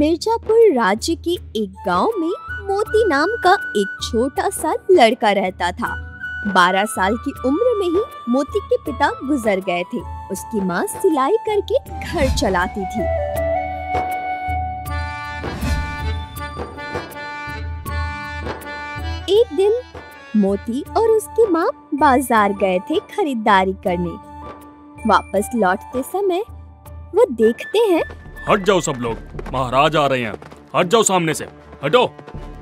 मिर्जापुर राज्य के एक गांव में मोती नाम का एक छोटा सा लड़का रहता था। 12 साल की उम्र में ही मोती के पिता गुजर गए थे। उसकी माँ सिलाई करके घर चलाती थी। एक दिन मोती और उसकी माँ बाजार गए थे खरीदारी करने। वापस लौटते समय वो देखते हैं। हट जाओ सब लोग, महाराज आ रहे हैं, हट जाओ सामने से, हटो।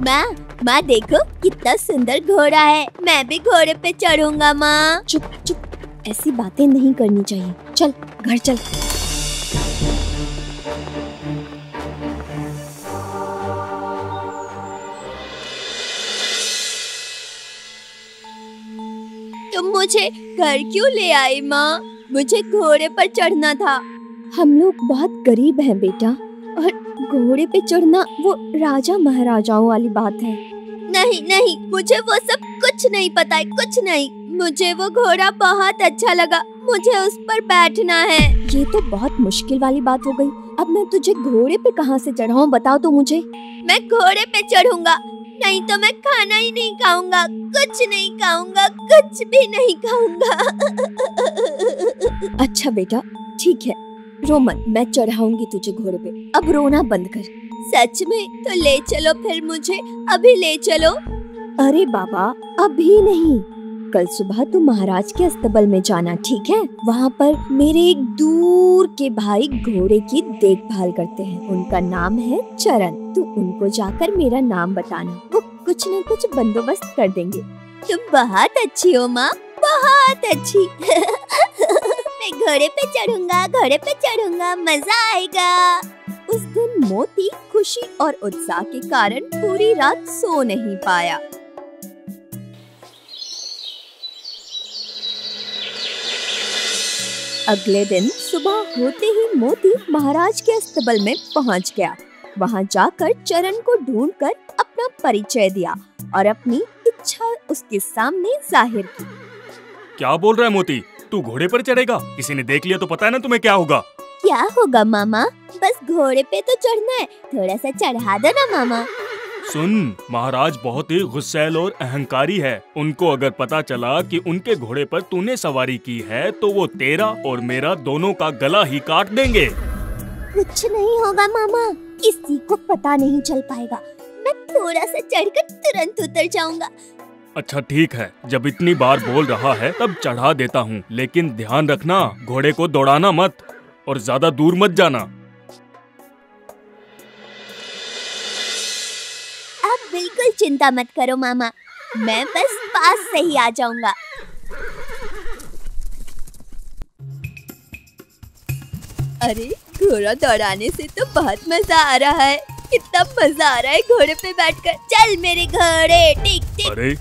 माँ देखो कितना सुंदर घोड़ा है, मैं भी घोड़े पे चढ़ूंगा। माँ चुप चुप, ऐसी बातें नहीं करनी चाहिए। चल घर चल। तुम मुझे घर क्यों ले आई माँ? मुझे घोड़े पर चढ़ना था। हम लोग बहुत गरीब हैं बेटा, और घोड़े पे चढ़ना वो राजा महाराजाओं वाली बात है। नहीं नहीं, मुझे वो सब कुछ नहीं पता है, कुछ नहीं। मुझे वो घोड़ा बहुत अच्छा लगा, मुझे उस पर बैठना है। ये तो बहुत मुश्किल वाली बात हो गई। अब मैं तुझे घोड़े पे कहाँ से चढ़ाऊं, बताओ तो मुझे। मैं घोड़े पे चढ़ूंगा, नहीं तो मैं खाना ही नहीं खाऊंगा, कुछ नहीं खाऊंगा, कुछ भी नहीं खाऊंगा। अच्छा बेटा ठीक है, रो मत, मैं चढ़ाऊंगी तुझे घोड़े पे। अब रोना बंद कर। सच में? तो ले चलो फिर मुझे, अभी ले चलो। अरे बाबा अभी नहीं, कल सुबह तू महाराज के अस्तबल में जाना, ठीक है? वहाँ पर मेरे एक दूर के भाई घोड़े की देखभाल करते हैं, उनका नाम है चरण। तू उनको जाकर मेरा नाम बताना, वो कुछ न कुछ बंदोबस्त कर देंगे। तुम बहुत अच्छी हो माँ, बहुत अच्छी। मैं घोड़े पे चढ़ूंगा, घोड़े पे चढ़ूंगा, मजा आएगा। उस दिन मोती खुशी और उत्साह के कारण पूरी रात सो नहीं पाया। अगले दिन सुबह होते ही मोती महाराज के अस्तबल में पहुंच गया। वहां जाकर चरण को ढूंढकर अपना परिचय दिया और अपनी इच्छा उसके सामने जाहिर की। क्या बोल रहा है मोती? तू घोड़े पर चढ़ेगा? किसी ने देख लिया तो पता है ना तुम्हें क्या होगा। क्या होगा मामा? बस घोड़े पे तो चढ़ना है, थोड़ा सा चढ़ा दो ना मामा। सुन, महाराज बहुत ही गुस्सैल और अहंकारी है। उनको अगर पता चला कि उनके घोड़े पर तूने सवारी की है तो वो तेरा और मेरा दोनों का गला ही काट देंगे। कुछ नहीं होगा मामा, किसी को पता नहीं चल पाएगा। मैं थोड़ा सा चढ़कर तुरंत उतर जाऊंगा। अच्छा ठीक है, जब इतनी बार बोल रहा है तब चढ़ा देता हूँ, लेकिन ध्यान रखना घोड़े को दौड़ाना मत और ज्यादा दूर मत जाना। आप बिल्कुल चिंता मत करो मामा, मैं बस पास से ही आ जाऊंगा। अरे घोड़ा दौड़ाने से तो बहुत मजा आ रहा है, कितना मजा आ रहा है घोड़े पे बैठकर। चल मेरे घोड़े, टिक टिक। अरे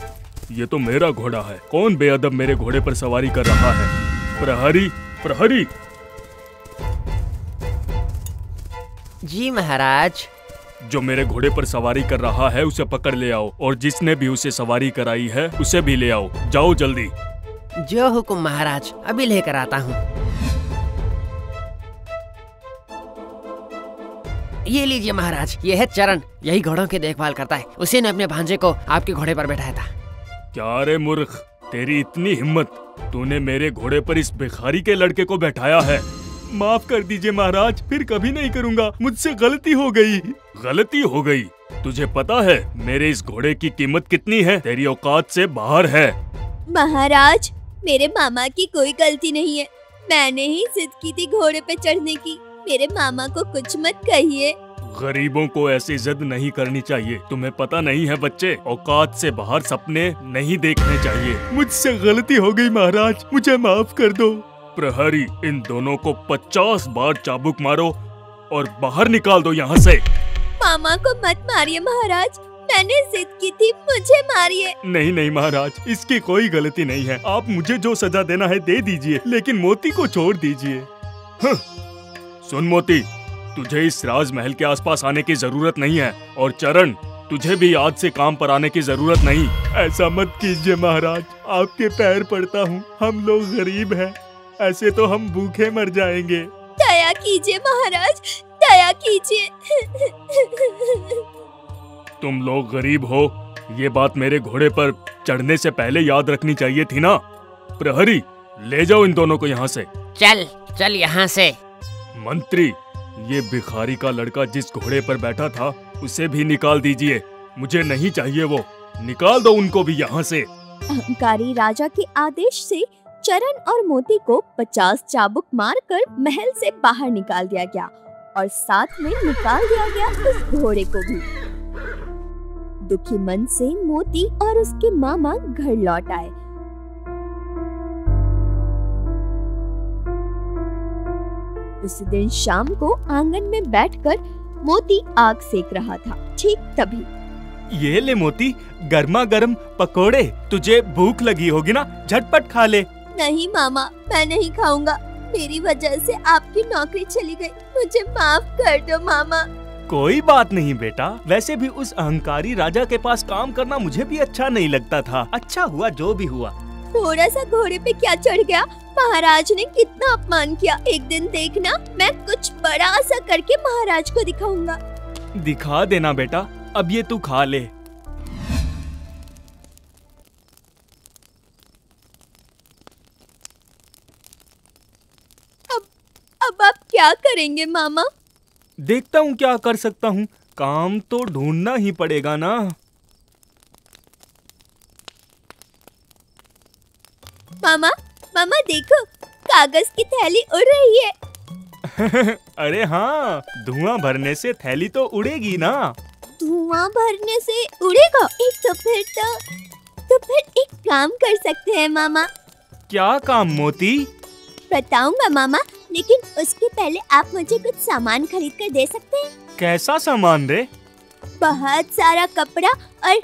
ये तो मेरा घोड़ा है, कौन बेअदब मेरे घोड़े पर सवारी कर रहा है? प्रहरी, प्रहरी। जी महाराज। जो मेरे घोड़े पर सवारी कर रहा है उसे पकड़ ले आओ, और जिसने भी उसे सवारी कराई है उसे भी ले आओ। जाओ जल्दी। जो हुकुम महाराज, अभी लेकर आता हूँ। ये लीजिए महाराज, ये है चरण, यही घोड़ों की देखभाल करता है। उसी ने अपने भांजे को आपके घोड़े पर बैठाया था। क्या रे मूर्ख, तेरी इतनी हिम्मत, तूने मेरे घोड़े पर इस भिखारी के लड़के को बैठाया है। माफ कर दीजिए महाराज, फिर कभी नहीं करूँगा, मुझसे गलती हो गई। गलती हो गई? तुझे पता है मेरे इस घोड़े की कीमत कितनी है? तेरी औकात से बाहर है। महाराज मेरे मामा की कोई गलती नहीं है, मैंने ही जिद की थी घोड़े पे चढ़ने की। मेरे मामा को कुछ मत कहिए। गरीबों को ऐसी जिद नहीं करनी चाहिए। तुम्हें पता नहीं है बच्चे, औकात से बाहर सपने नहीं देखने चाहिए। मुझसे गलती हो गई महाराज, मुझे माफ कर दो। प्रहरी, इन दोनों को 50 बार चाबुक मारो और बाहर निकाल दो यहाँ से। मामा को मत मारिए महाराज, मैंने जिद की थी, मुझे मारिए। नहीं नहीं महाराज, इसकी कोई गलती नहीं है। आप मुझे जो सजा देना है दे दीजिए, लेकिन मोती को छोड़ दीजिए। सुन मोती, तुझे इस राजमहल के आसपास आने की जरूरत नहीं है, और चरण, तुझे भी आज से काम पर आने की जरूरत नहीं। ऐसा मत कीजिए महाराज, आपके पैर पड़ता हूँ। हम लोग गरीब हैं, ऐसे तो हम भूखे मर जाएंगे। दया कीजिए महाराज, दया दया कीजिए। तुम लोग गरीब हो, ये बात मेरे घोड़े पर चढ़ने से पहले याद रखनी चाहिए थी ना। प्रहरी, ले जाओ इन दोनों को यहाँ से। चल चल यहाँ से। मंत्री, ये भिखारी का लड़का जिस घोड़े पर बैठा था उसे भी निकाल दीजिए। मुझे नहीं चाहिए वो। निकाल दो उनको भी यहाँ से। अहंकारी राजा के आदेश से चरण और मोती को 50 चाबुक मारकर महल से बाहर निकाल दिया गया और साथ में निकाल दिया गया उस घोड़े को भी। दुखी मन से मोती और उसके मामा घर लौट आए। उस दिन शाम को आंगन में बैठकर मोती आग सेक रहा था। ठीक तभी, ये ले मोती, गर्मा गर्म पकोड़े। तुझे भूख लगी होगी ना, झटपट खा ले। नहीं मामा, मैं नहीं खाऊंगा। मेरी वजह से आपकी नौकरी चली गई। मुझे माफ कर दो मामा। कोई बात नहीं बेटा, वैसे भी उस अहंकारी राजा के पास काम करना मुझे भी अच्छा नहीं लगता था। अच्छा हुआ जो भी हुआ। थोड़ा सा घोड़े पे क्या चढ़ गया। महाराज ने कितना अपमान किया। एक दिन देखना, मैं कुछ बड़ा सा करके महाराज को दिखाऊंगा। दिखा देना बेटा, अब ये तू खा ले। अब आप क्या करेंगे मामा? देखता हूँ क्या कर सकता हूँ। काम तो ढूंढना ही पड़ेगा ना। मामा, मामा देखो, कागज की थैली उड़ रही है। अरे हाँ, धुआं भरने से थैली तो उड़ेगी ना। धुआं भरने से उड़ेगा? तो फिर एक काम कर सकते हैं मामा। क्या काम मोती? बताऊंगा मामा, लेकिन उसके पहले आप मुझे कुछ सामान खरीद कर दे सकते हैं? कैसा सामान रे? बहुत सारा कपड़ा और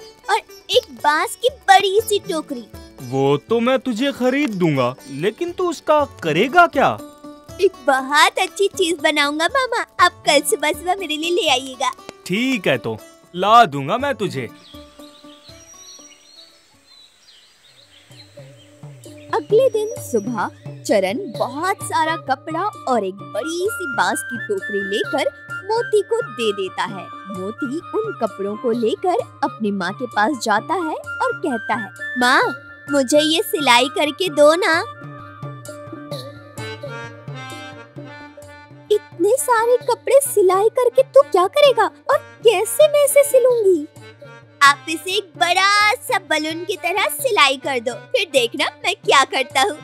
एक बांस की बड़ी सी टोकरी। वो तो मैं तुझे खरीद दूंगा, लेकिन तू उसका करेगा क्या? एक बहुत अच्छी चीज बनाऊंगा मामा। आप कल सुबह मेरे लिए ले आइएगा। ठीक है, तो ला दूंगा मैं तुझे। अगले दिन सुबह चरण बहुत सारा कपड़ा और एक बड़ी सी बांस की टोकरी लेकर मोती को दे देता है। मोती उन कपड़ों को लेकर अपनी माँ के पास जाता है और कहता है, माँ, मुझे ये सिलाई करके दो ना। इतने सारे कपड़े सिलाई करके तू क्या करेगा और कैसे मैं इसे सिलूंगी? आप इसे एक बड़ा सा बलून की तरह सिलाई कर दो, फिर देखना मैं क्या करता हूँ।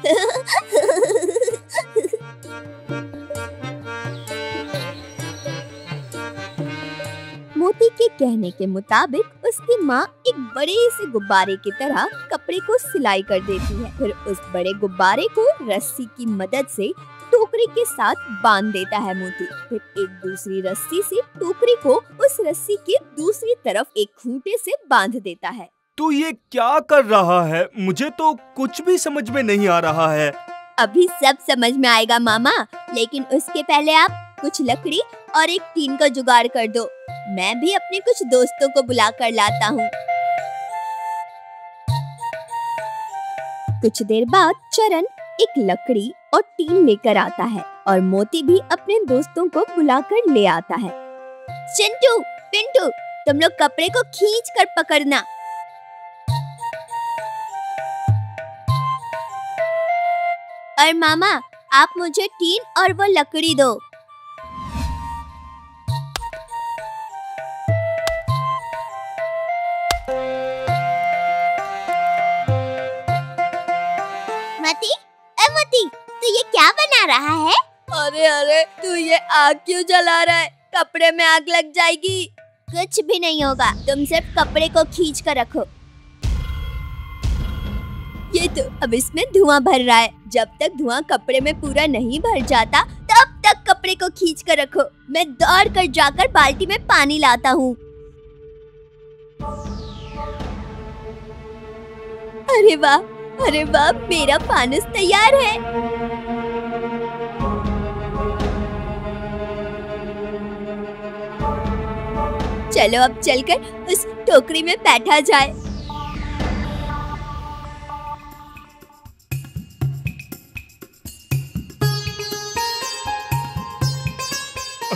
मोती के कहने के मुताबिक उसकी माँ एक बड़े से गुब्बारे की तरह कपड़े को सिलाई कर देती है। फिर उस बड़े गुब्बारे को रस्सी की मदद से टोकरी के साथ बांध देता है मोती। फिर एक दूसरी रस्सी से टोकरी को उस रस्सी की दूसरी तरफ एक खूंटे से बांध देता है। तू ये क्या कर रहा है? मुझे तो कुछ भी समझ में नहीं आ रहा है। अभी सब समझ में आएगा मामा, लेकिन उसके पहले आप कुछ लकड़ी और एक टीन का जुगाड़ कर दो। मैं भी अपने कुछ दोस्तों को बुला कर लाता हूँ। कुछ देर बाद चरण एक लकड़ी और टीन लेकर आता है और मोती भी अपने दोस्तों को बुलाकर ले आता है। चिंटू, पिंटू, तुम लोग कपड़े को खींच कर पकड़ना। और मामा, आप मुझे टीन और वो लकड़ी दो। मती, तू ये क्या बना रहा है? अरे, तू ये आग क्यों जला रहा है? कपड़े में आग लग जाएगी। कुछ भी नहीं होगा, तुम सिर्फ कपड़े को खींच कर रखो। ये तो अब इसमें धुआं भर रहा है। जब तक धुआं कपड़े में पूरा नहीं भर जाता, तब तक कपड़े को खींच कर रखो। मैं दौड़ कर जाकर बाल्टी में पानी लाता हूँ। अरे वाह, मेरा फानूस तैयार है। चलो अब चलकर उस टोकरी में बैठा जाए।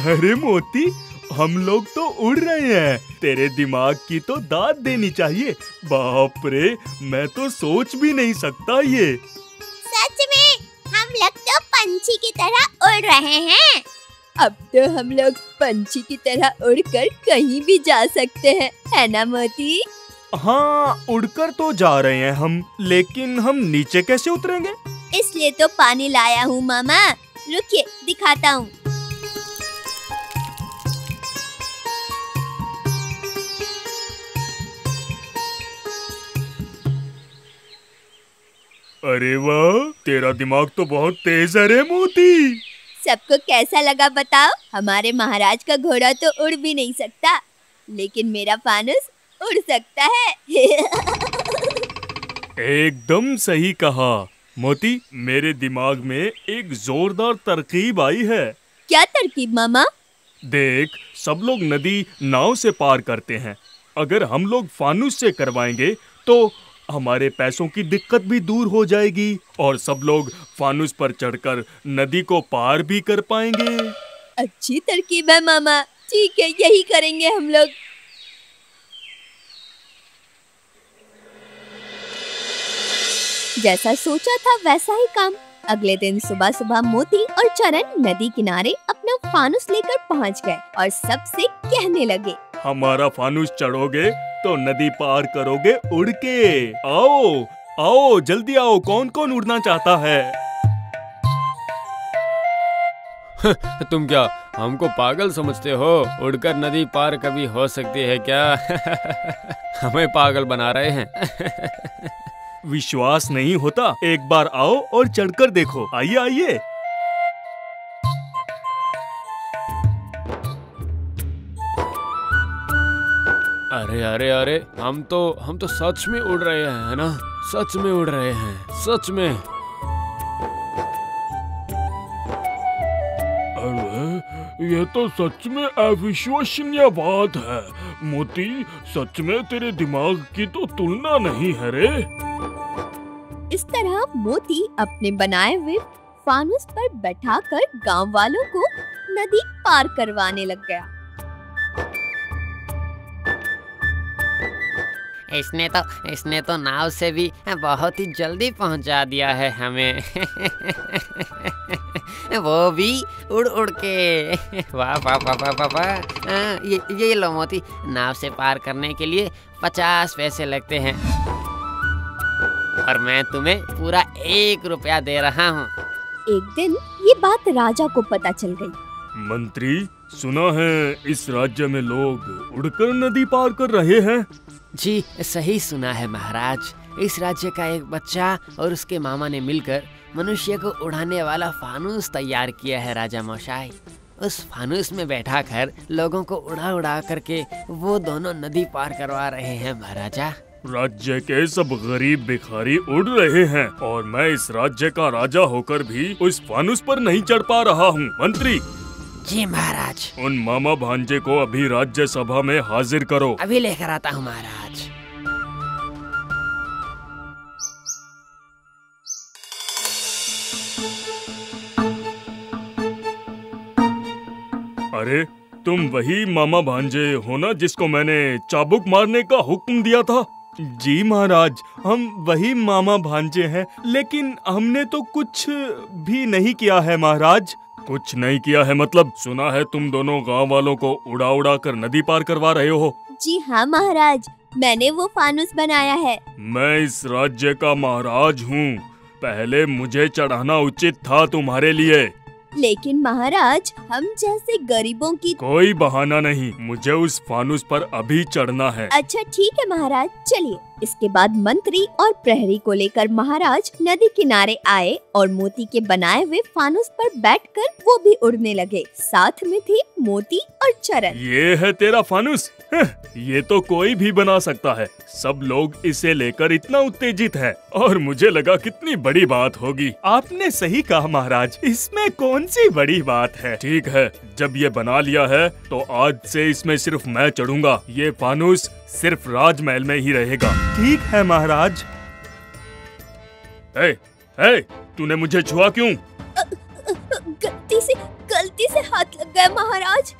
अरे मोती, हम लोग तो उड़ रहे हैं। तेरे दिमाग की तो दाद देनी चाहिए। बाप रे, मैं तो सोच भी नहीं सकता ये। सच में हम लोग तो पंछी की तरह उड़ रहे हैं। अब तो हम लोग पंछी की तरह उड़कर कहीं भी जा सकते हैं, है ना मोती? हाँ, उड़कर तो जा रहे हैं हम, लेकिन हम नीचे कैसे उतरेंगे? इसलिए तो पानी लाया हूँ मामा। रुकिए, दिखाता हूँ। अरे वाह, तेरा दिमाग तो बहुत तेज है रे मोती। सबको कैसा लगा बताओ? हमारे महाराज का घोड़ा तो उड़ भी नहीं सकता, लेकिन मेरा फानुस उड़ सकता है। एकदम सही कहा मोती। मेरे दिमाग में एक जोरदार तरकीब आई है। क्या तरकीब मामा? देख, सब लोग नदी नाव से पार करते हैं। अगर हम लोग फानुस से करवाएंगे तो हमारे पैसों की दिक्कत भी दूर हो जाएगी और सब लोग फानुस पर चढ़कर नदी को पार भी कर पाएंगे। अच्छी तरकीब है मामा। ठीक है, यही करेंगे हम लोग। जैसा सोचा था वैसा ही काम। अगले दिन सुबह सुबह मोती और चरण नदी किनारे अपना फानुस लेकर पहुंच गए और सबसे कहने लगे, हमारा फानुस चढ़ोगे तो नदी पार करोगे उड़ के। आओ आओ, जल्दी आओ, कौन कौन उड़ना चाहता है? तुम क्या हमको पागल समझते हो? उड़कर नदी पार कभी हो सकती है क्या? हमें पागल बना रहे हैं। विश्वास नहीं होता? एक बार आओ और चढ़कर देखो। आइए आइए। अरे अरे अरे, हम तो सच में उड़ रहे हैं, है ना? सच में उड़ रहे हैं, सच में। अरे, ये तो सच में अविश्वसनीय बात है मोती। सच में तेरे दिमाग की तो तुलना नहीं है रे। इस तरह मोती अपने बनाए हुए फानुस पर बैठाकर गांव वालों को नदी पार करवाने लग गया। इसने तो नाव से भी बहुत ही जल्दी पहुंचा दिया है हमें। वो भी उड़ उड़ के। वाह वाह वाह वाह वाह वाह। ये लो मोती, नाव से पार करने के लिए 50 पैसे लगते हैं और मैं तुम्हें पूरा 1 रुपया दे रहा हूँ। एक दिन ये बात राजा को पता चल गई। मंत्री, सुना है इस राज्य में लोग उड़कर नदी पार कर रहे हैं। जी सही सुना है महाराज। इस राज्य का एक बच्चा और उसके मामा ने मिलकर मनुष्य को उड़ाने वाला फानुस तैयार किया है राजा मशाई। उस फानुस में बैठाकर लोगों को उड़ा उड़ा करके वो दोनों नदी पार करवा रहे हैं महाराजा। राज्य के सब गरीब भिखारी उड़ रहे हैं और मैं इस राज्य का राजा होकर भी उस फानुस पर नहीं चढ़ पा रहा हूँ। मंत्री। जी महाराज। उन मामा भांजे को अभी राज्य सभा में हाजिर करो। अभी लेकर आता हूँ महाराज। अरे, तुम वही मामा भांजे हो ना जिसको मैंने चाबुक मारने का हुक्म दिया था? जी महाराज, हम वही मामा भांजे हैं, लेकिन हमने तो कुछ भी नहीं किया है महाराज। कुछ नहीं किया है मतलब? सुना है तुम दोनों गांव वालों को उड़ा उड़ा कर नदी पार करवा रहे हो। जी हाँ महाराज, मैंने वो फानुस बनाया है। मैं इस राज्य का महाराज हूँ, पहले मुझे चढ़ाना उचित था तुम्हारे लिए। लेकिन महाराज, हम जैसे गरीबों की कोई बहाना नहीं, मुझे उस फानुस पर अभी चढ़ना है। अच्छा ठीक है महाराज, चलिए। इसके बाद मंत्री और प्रहरी को लेकर महाराज नदी किनारे आए और मोती के बनाए हुए फानुस पर बैठकर वो भी उड़ने लगे। साथ में थे मोती और चरण। ये है तेरा फानुस? ये तो कोई भी बना सकता है। सब लोग इसे लेकर इतना उत्तेजित है और मुझे लगा कितनी बड़ी बात होगी। आपने सही कहा महाराज, इसमें कौन सी बड़ी बात है। ठीक है, जब ये बना लिया है तो आज से इसमें सिर्फ मैं चढ़ूंगा। ये फानुस सिर्फ राजमहल में ही रहेगा। ठीक है महाराज। तूने मुझे छुआ क्यों? गलती से हाथ लग गए महाराज।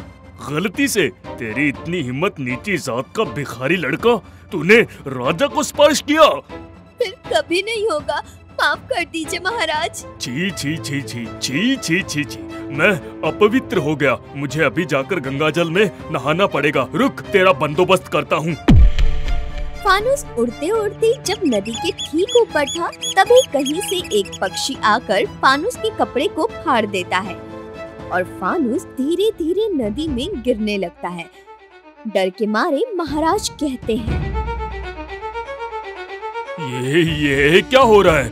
गलती से? तेरी इतनी हिम्मत, नीची जात का भिखारी लड़का, तूने राजा को स्पर्श किया? फिर कभी नहीं होगा, माफ कर दीजिए महाराज। छी छी छी छी छी छी छी छी, मैं अपवित्र हो गया। मुझे अभी जाकर गंगाजल में नहाना पड़ेगा। रुक, तेरा बंदोबस्त करता हूँ। फानुस उड़ते उड़ते जब नदी के ठीक ऊपर था, तभी कहीं से एक पक्षी आकर फानुस के कपड़े को फाड़ देता है और फानुस धीरे धीरे नदी में गिरने लगता है। डर के मारे महाराज कहते हैं, ये क्या हो रहा है?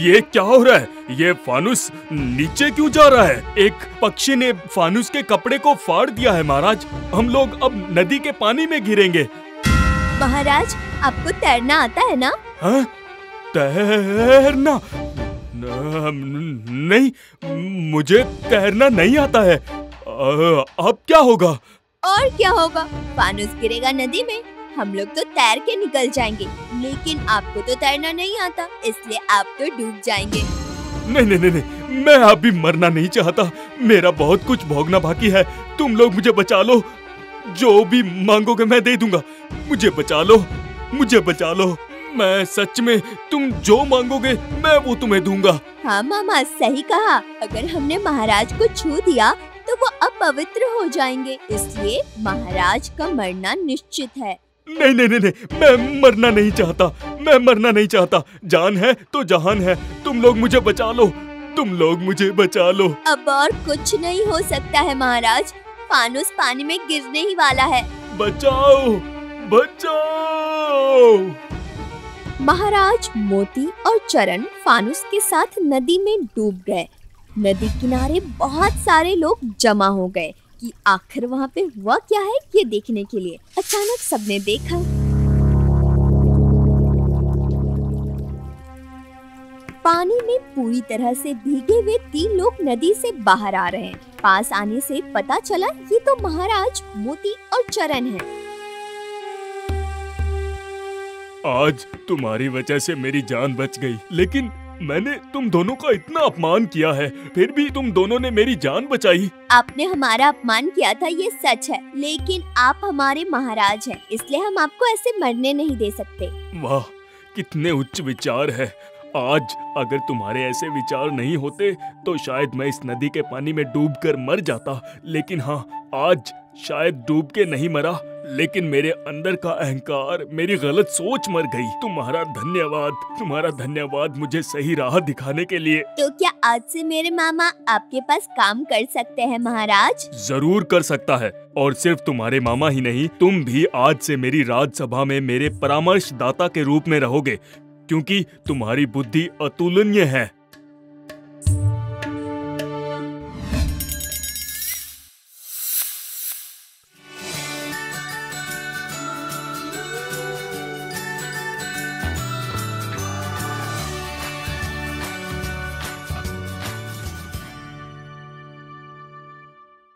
ये क्या हो रहा है? ये फानुस नीचे क्यों जा रहा है? एक पक्षी ने फानुस के कपड़े को फाड़ दिया है महाराज। हम लोग अब नदी के पानी में गिरेंगे। महाराज, आपको तैरना आता है ना? हाँ? तैरना? नहीं, मुझे तैरना नहीं आता है। अब क्या होगा? और क्या होगा, फानुस गिरेगा नदी में, हम लोग तो तैर के निकल जाएंगे। लेकिन आपको तो तैरना नहीं आता, इसलिए आप तो डूब जाएंगे। नहीं नहीं नहीं, मैं अभी मरना नहीं चाहता। मेरा बहुत कुछ भोगना बाकी है। तुम लोग मुझे बचा लो। जो भी मांगोगे मैं दे दूंगा। मुझे बचा लो, मुझे बचा लो। मैं सच में, तुम जो मांगोगे मैं वो तुम्हें दूंगा। हाँ मामा, सही कहा। अगर हमने महाराज को छू दिया तो वो अपवित्र हो जाएंगे, इसलिए महाराज का मरना निश्चित है। नहीं नहीं नहीं नहीं, मैं मरना नहीं चाहता। मैं मरना नहीं चाहता। जान है तो जहान है। तुम लोग मुझे बचा लो, तुम लोग मुझे बचा लो। अब और कुछ नहीं हो सकता है महाराज, फानुस पानी में गिरने ही वाला है। बचाओ, बचाओ। महाराज मोती और चरण फानुस के साथ नदी में डूब गए। नदी किनारे बहुत सारे लोग जमा हो गए कि आखिर वहाँ पे हुआ क्या है ये देखने के लिए। अचानक सबने देखा पानी में पूरी तरह से भीगे हुए 3 लोग नदी से बाहर आ रहे हैं। पास आने से पता चला ये तो महाराज मोती और चरण हैं। आज तुम्हारी वजह से मेरी जान बच गई, लेकिन मैंने तुम दोनों का इतना अपमान किया है, फिर भी तुम दोनों ने मेरी जान बचाई। आपने हमारा अपमान किया था, ये सच है, लेकिन आप हमारे महाराज हैं, इसलिए हम आपको ऐसे मरने नहीं दे सकते। वाह, कितने उच्च विचार है। आज अगर तुम्हारे ऐसे विचार नहीं होते तो शायद मैं इस नदी के पानी में डूबकर मर जाता। लेकिन हाँ, आज शायद डूब के नहीं मरा, लेकिन मेरे अंदर का अहंकार, मेरी गलत सोच मर गई। तुम्हारा धन्यवाद, तुम्हारा धन्यवाद मुझे सही राह दिखाने के लिए। तो क्या आज से मेरे मामा आपके पास काम कर सकते हैं महाराज? जरूर कर सकता है। और सिर्फ तुम्हारे मामा ही नहीं, तुम भी आज से मेरी राजसभा में मेरे परामर्शदाता के रूप में रहोगे, क्योंकि तुम्हारी बुद्धि अतुलनीय है।